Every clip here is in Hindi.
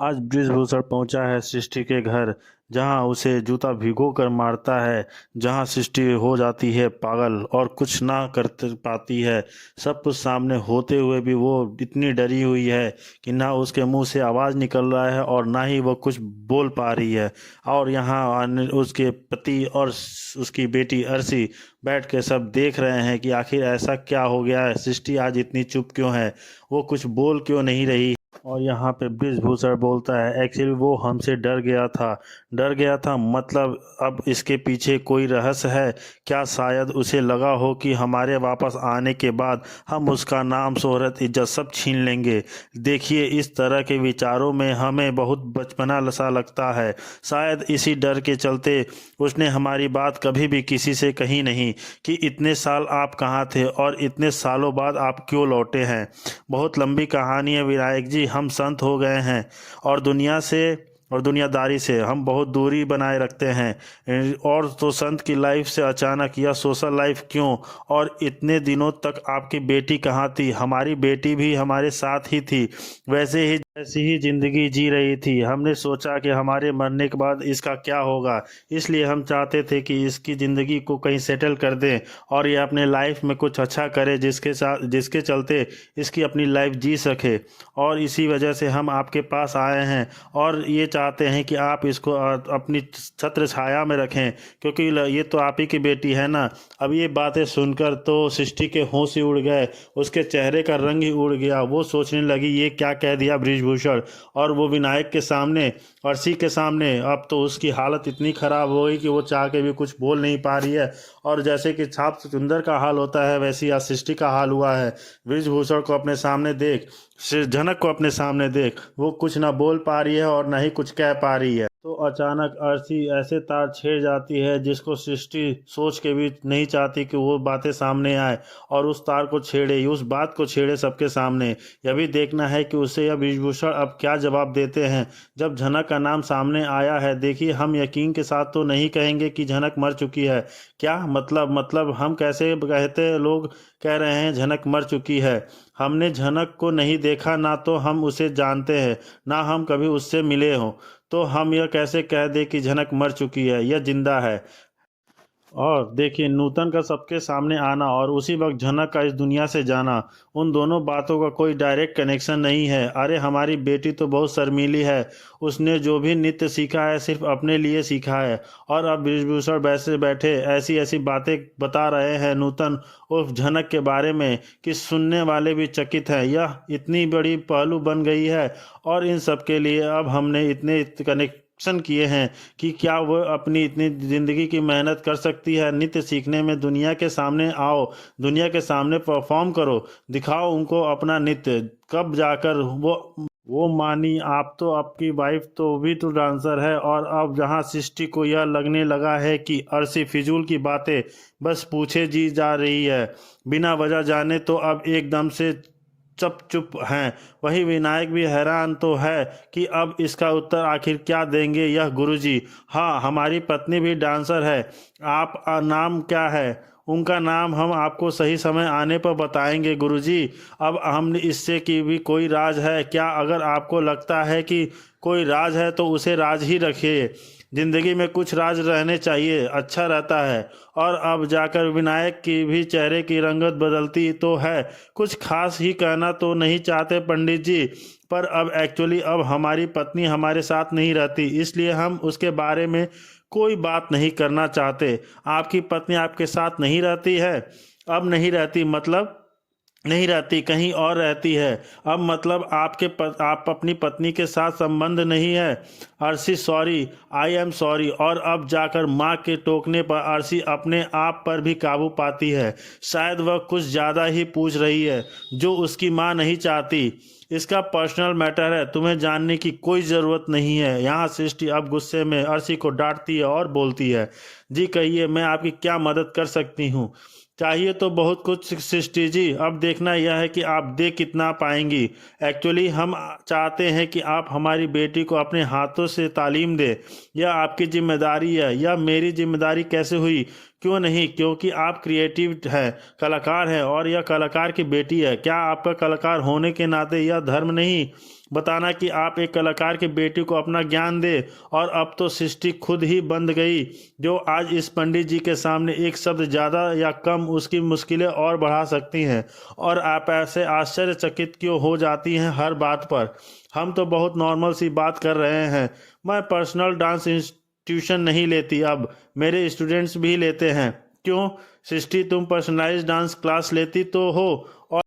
आज बृजभूषण पहुंचा है सृष्टि के घर, जहां उसे जूता भिगो कर मारता है। जहां सृष्टि हो जाती है पागल और कुछ ना कर पाती है। सब कुछ सामने होते हुए भी वो इतनी डरी हुई है कि ना उसके मुंह से आवाज़ निकल रहा है और ना ही वो कुछ बोल पा रही है। और यहाँ उसके पति और उसकी बेटी अर्शी बैठ के सब देख रहे हैं कि आखिर ऐसा क्या हो गया है, सृष्टि आज इतनी चुप क्यों है, वो कुछ बोल क्यों नहीं रही। और यहाँ पे बृजभूषण बोलता है, एक्चुअली वो हमसे डर गया था मतलब अब इसके पीछे कोई रहस्य है क्या। शायद उसे लगा हो कि हमारे वापस आने के बाद हम उसका नाम शोहरत इज्जत सब छीन लेंगे। देखिए, इस तरह के विचारों में हमें बहुत बचपना सा लगता है। शायद इसी डर के चलते उसने हमारी बात कभी भी किसी से कही नहीं कि इतने साल आप कहाँ थे और इतने सालों बाद आप क्यों लौटे हैं। बहुत लंबी कहानी है विनायक जी, हम संत हो गए हैं और दुनिया से और दुनियादारी से हम बहुत दूरी बनाए रखते हैं। और तो संत की लाइफ से अचानक यह सोशल लाइफ क्यों। और इतने दिनों तक आपकी बेटी कहाँ थी। हमारी बेटी भी हमारे साथ ही थी, वैसी ही जिंदगी जी रही थी। हमने सोचा कि हमारे मरने के बाद इसका क्या होगा, इसलिए हम चाहते थे कि इसकी ज़िंदगी को कहीं सेटल कर दें और ये अपने लाइफ में कुछ अच्छा करे जिसके चलते इसकी अपनी लाइफ जी सके। और इसी वजह से हम आपके पास आए हैं और ये चाहते हैं कि आप इसको अपनी छत्र छाया में रखें, क्योंकि ये तो आप ही की बेटी है ना। अब ये बातें सुनकर तो सृष्टि के होश ही उड़ गए, उसके चेहरे का रंग ही उड़ गया। वो सोचने लगी ये क्या कह दिया बृजभूषण। और वो विनायक के सामने, अर्शी के सामने, अब तो उसकी हालत इतनी ख़राब हो गई कि वो चाह के भी कुछ बोल नहीं पा रही है। और जैसे कि छाप चुकंदर का हाल होता है वैसे आज सृष्टि का हाल हुआ है। बृजभूषण को अपने सामने देख, जनक को अपने सामने देख, वो कुछ ना बोल पा रही है और ना ही कुछ कह पा रही है। तो अचानक अर्शी ऐसे तार छेड़ जाती है जिसको सृष्टि सोच के भी नहीं चाहती कि वो बातें सामने आए और उस तार को छेड़े, उस बात को छेड़े सबके सामने। यह भी देखना है कि उसे यह बृजभूषण अब क्या जवाब देते हैं जब झनक का नाम सामने आया है। देखिए, हम यकीन के साथ तो नहीं कहेंगे कि झनक मर चुकी है। क्या मतलब हम कैसे कहते, लोग कह रहे हैं झनक मर चुकी है। हमने झनक को नहीं देखा, ना तो हम उसे जानते हैं, ना हम कभी उससे मिले हों। तो हम यह कैसे कह दें कि झनक मर चुकी है, यह जिंदा है। और देखिए, नूतन का सबके सामने आना और उसी वक्त झनक का इस दुनिया से जाना, उन दोनों बातों का कोई डायरेक्ट कनेक्शन नहीं है। अरे हमारी बेटी तो बहुत शर्मीली है, उसने जो भी नृत्य सीखा है सिर्फ अपने लिए सीखा है। और अब बृजभूषण वैसे बैठे ऐसी ऐसी बातें बता रहे हैं नूतन उर्फ झनक के बारे में कि सुनने वाले भी चकित हैं। यह इतनी बड़ी पहलू बन गई है और इन सब के लिए अब हमने इतने कनेक्शन किए हैं कि क्या वो अपनी इतनी ज़िंदगी की मेहनत कर सकती है नृत्य सीखने में। दुनिया के सामने आओ, दुनिया के सामने परफॉर्म करो, दिखाओ उनको अपना नृत्य। कब जाकर वो मानी। आप तो, आपकी वाइफ तो भी तो डांसर है। और अब जहाँ सृष्टि को यह लगने लगा है कि अर्शी फिजूल की बातें बस पूछे जी जा रही है बिना वजह जाने, तो अब एकदम से चुप चुप हैं। वही विनायक भी हैरान तो है कि अब इसका उत्तर आखिर क्या देंगे यह गुरुजी। हाँ, हमारी पत्नी भी डांसर है। आप नाम क्या है उनका? नाम हम आपको सही समय आने पर बताएंगे गुरुजी। अब हम इससे कि भी कोई राज है क्या? अगर आपको लगता है कि कोई राज है तो उसे राज ही रखिए। जिंदगी में कुछ राज रहने चाहिए, अच्छा रहता है। और अब जाकर विनायक की भी चेहरे की रंगत बदलती तो है। कुछ खास ही कहना तो नहीं चाहते पंडित जी, पर अब एक्चुअली अब हमारी पत्नी हमारे साथ नहीं रहती, इसलिए हम उसके बारे में कोई बात नहीं करना चाहते। आपकी पत्नी आपके साथ नहीं रहती है? अब नहीं रहती मतलब? नहीं रहती, कहीं और रहती है। अब मतलब आप अपनी पत्नी के साथ संबंध नहीं है। Arshi sorry, I am sorry. और अब जाकर माँ के टोकने पर अर्शी अपने आप पर भी काबू पाती है। शायद वह कुछ ज़्यादा ही पूछ रही है जो उसकी माँ नहीं चाहती। इसका पर्सनल मैटर है, तुम्हें जानने की कोई ज़रूरत नहीं है। यहाँ सृष्टि अब गुस्से में अर्शी को डांटती है और बोलती है, जी कहिए, मैं आपकी क्या मदद कर सकती हूँ? चाहिए तो बहुत कुछ सृष्टि जी, अब देखना यह है कि आप दे कितना पाएंगी। एक्चुअली हम चाहते हैं कि आप हमारी बेटी को अपने हाथों से तालीम दें। यह आपकी जिम्मेदारी है। यह मेरी जिम्मेदारी कैसे हुई? क्यों नहीं, क्योंकि आप क्रिएटिव है, कलाकार हैं और यह कलाकार की बेटी है। क्या आपका कलाकार होने के नाते यह धर्म नहीं बताना कि आप एक कलाकार की बेटी को अपना ज्ञान दे? और अब तो सृष्टि खुद ही बंद गई, जो आज इस पंडित जी के सामने एक शब्द ज़्यादा या कम उसकी मुश्किलें और बढ़ा सकती हैं। और आप ऐसे आश्चर्यचकित क्यों हो जाती हैं हर बात पर? हम तो बहुत नॉर्मल सी बात कर रहे हैं। मैं पर्सनल डांस ट्यूशन नहीं लेती, अब मेरे स्टूडेंट्स भी लेते हैं। क्यों सृष्टि, तुम पर्सनलाइज डांस क्लास लेती तो हो, और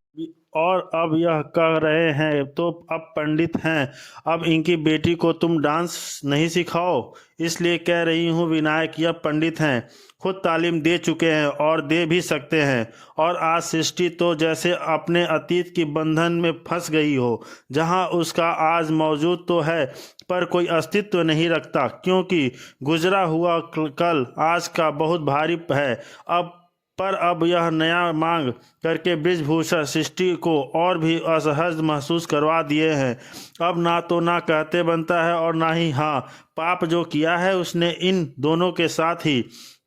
और अब यह कह रहे हैं तो अब पंडित हैं, अब इनकी बेटी को तुम डांस नहीं सिखाओ? इसलिए कह रही हूँ विनायक, यह पंडित हैं, खुद तालीम दे चुके हैं और दे भी सकते हैं। और आज सृष्टि तो जैसे अपने अतीत की बंधन में फंस गई हो, जहाँ उसका आज मौजूद तो है पर कोई अस्तित्व नहीं रखता, क्योंकि गुजरा हुआ कल आज का बहुत भारी है। अब यह नया मांग करके ब्रिजभूषण सृष्टि को और भी असहज महसूस करवा दिए हैं। अब ना तो ना कहते बनता है और ना ही हाँ, पाप जो किया है उसने इन दोनों के साथ ही,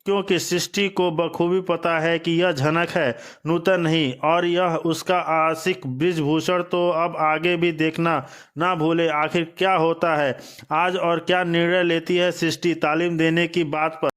क्योंकि सृष्टि को बखूबी पता है कि यह झनक है, नूतन नहीं, और यह उसका आशिक ब्रिजभूषण तो अब आगे भी देखना ना भूले आखिर क्या होता है आज और क्या निर्णय लेती है सृष्टि तालीम देने की बात पर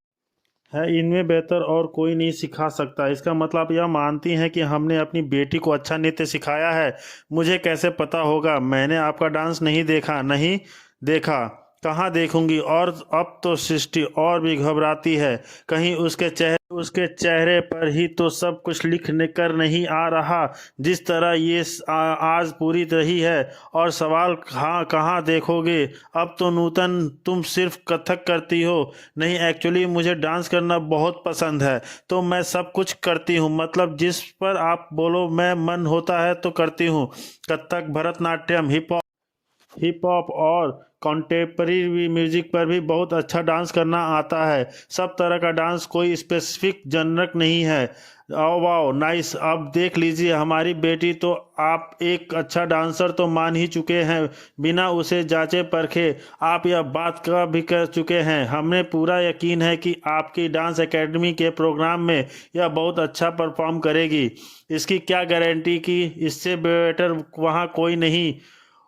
है। इनमें बेहतर और कोई नहीं सिखा सकता। इसका मतलब यह मानती हैं कि हमने अपनी बेटी को अच्छा नृत्य सिखाया है? मुझे कैसे पता होगा? मैंने आपका डांस नहीं देखा। नहीं देखा? कहाँ देखूंगी? और अब तो सृष्टि और भी घबराती है, कहीं उसके चेहरे पर ही तो सब कुछ लिख कर नहीं आ रहा जिस तरह ये आज पूरी रही है। और सवाल कहाँ देखोगे? अब तो नूतन, तुम सिर्फ कथक करती हो? नहीं, एक्चुअली मुझे डांस करना बहुत पसंद है, तो मैं सब कुछ करती हूँ, मतलब जिस पर आप बोलो मैं मन होता है तो करती हूँ। कथक, भरतनाट्यम, हिप हॉप और कॉन्टेम्पररी म्यूजिक पर भी बहुत अच्छा डांस करना आता है। सब तरह का डांस, कोई स्पेसिफिक जनरक नहीं है। Oh wow, nice. अब देख लीजिए हमारी बेटी, तो आप एक अच्छा डांसर तो मान ही चुके हैं, बिना उसे जांचे परखे आप यह बात का भी कर चुके हैं। हमें पूरा यकीन है कि आपकी डांस एकेडमी के प्रोग्राम में यह बहुत अच्छा परफॉर्म करेगी। इसकी क्या गारंटी कि इससे बेटर वहाँ कोई नहीं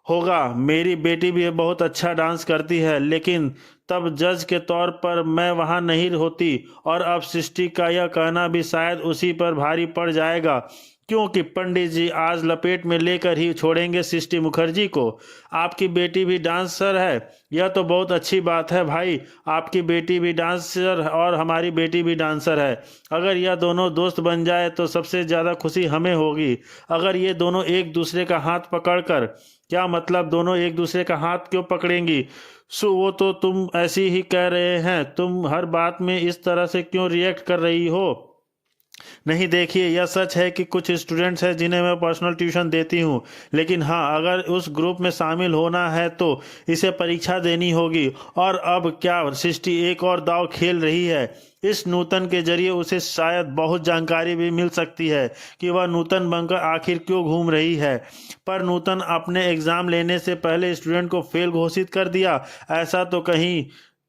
होगा? मेरी बेटी भी बहुत अच्छा डांस करती है, लेकिन तब जज के तौर पर मैं वहां नहीं होती। और अब सृष्टि का यह कहना भी शायद उसी पर भारी पड़ जाएगा, क्योंकि पंडित जी आज लपेट में लेकर ही छोड़ेंगे सृष्टि मुखर्जी को। आपकी बेटी भी डांसर है? यह तो बहुत अच्छी बात है भाई, आपकी बेटी भी डांसर और हमारी बेटी भी डांसर है। अगर यह दोनों दोस्त बन जाए तो सबसे ज़्यादा खुशी हमें होगी। अगर ये दोनों एक दूसरे का हाथ पकड़कर, क्या मतलब दोनों एक दूसरे का हाथ क्यों पकड़ेंगी? वो तो तुम ऐसी ही कह रहे हैं, तुम हर बात में इस तरह से क्यों रिएक्ट कर रही हो? नहीं, देखिए यह सच है कि कुछ स्टूडेंट्स हैं जिन्हें मैं पर्सनल ट्यूशन देती हूँ, लेकिन हाँ, अगर उस ग्रुप में शामिल होना है तो इसे परीक्षा देनी होगी। और अब क्या सृष्टि एक और दांव खेल रही है? इस नूतन के जरिए उसे शायद बहुत जानकारी भी मिल सकती है कि वह नूतन बनकर आखिर क्यों घूम रही है। पर नूतन अपने एग्ज़ाम लेने से पहले स्टूडेंट को फेल घोषित कर दिया, ऐसा तो कहीं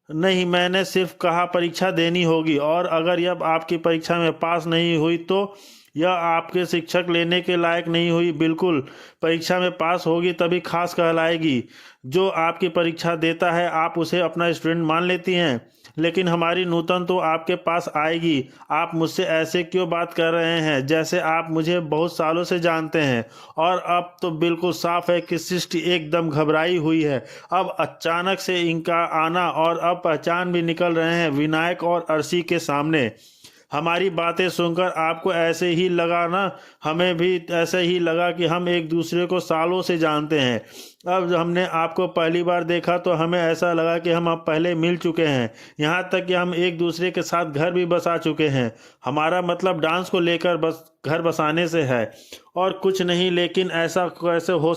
नहीं। मैंने सिर्फ कहा परीक्षा देनी होगी, और अगर यह आपकी परीक्षा में पास नहीं हुई तो यह आपके शिक्षक लेने के लायक नहीं हुई। बिल्कुल, परीक्षा में पास होगी तभी खास कहलाएगी। जो आपकी परीक्षा देता है आप उसे अपना स्टूडेंट मान लेती हैं, लेकिन हमारी नूतन तो आपके पास आएगी। आप मुझसे ऐसे क्यों बात कर रहे हैं जैसे आप मुझे बहुत सालों से जानते हैं? और अब तो बिल्कुल साफ है कि सृष्टि एकदम घबराई हुई है। अब अचानक से इनका आना, और अब पहचान भी निकल रहे हैं विनायक और अर्शी के सामने। हमारी बातें सुनकर आपको ऐसे ही लगा ना? हमें भी ऐसे ही लगा कि हम एक दूसरे को सालों से जानते हैं। अब हमने आपको पहली बार देखा तो हमें ऐसा लगा कि हम अब पहले मिल चुके हैं, यहाँ तक कि हम एक दूसरे के साथ घर भी बसा चुके हैं। हमारा मतलब डांस को लेकर बस घर बसाने से है और कुछ नहीं, लेकिन ऐसा कैसे हो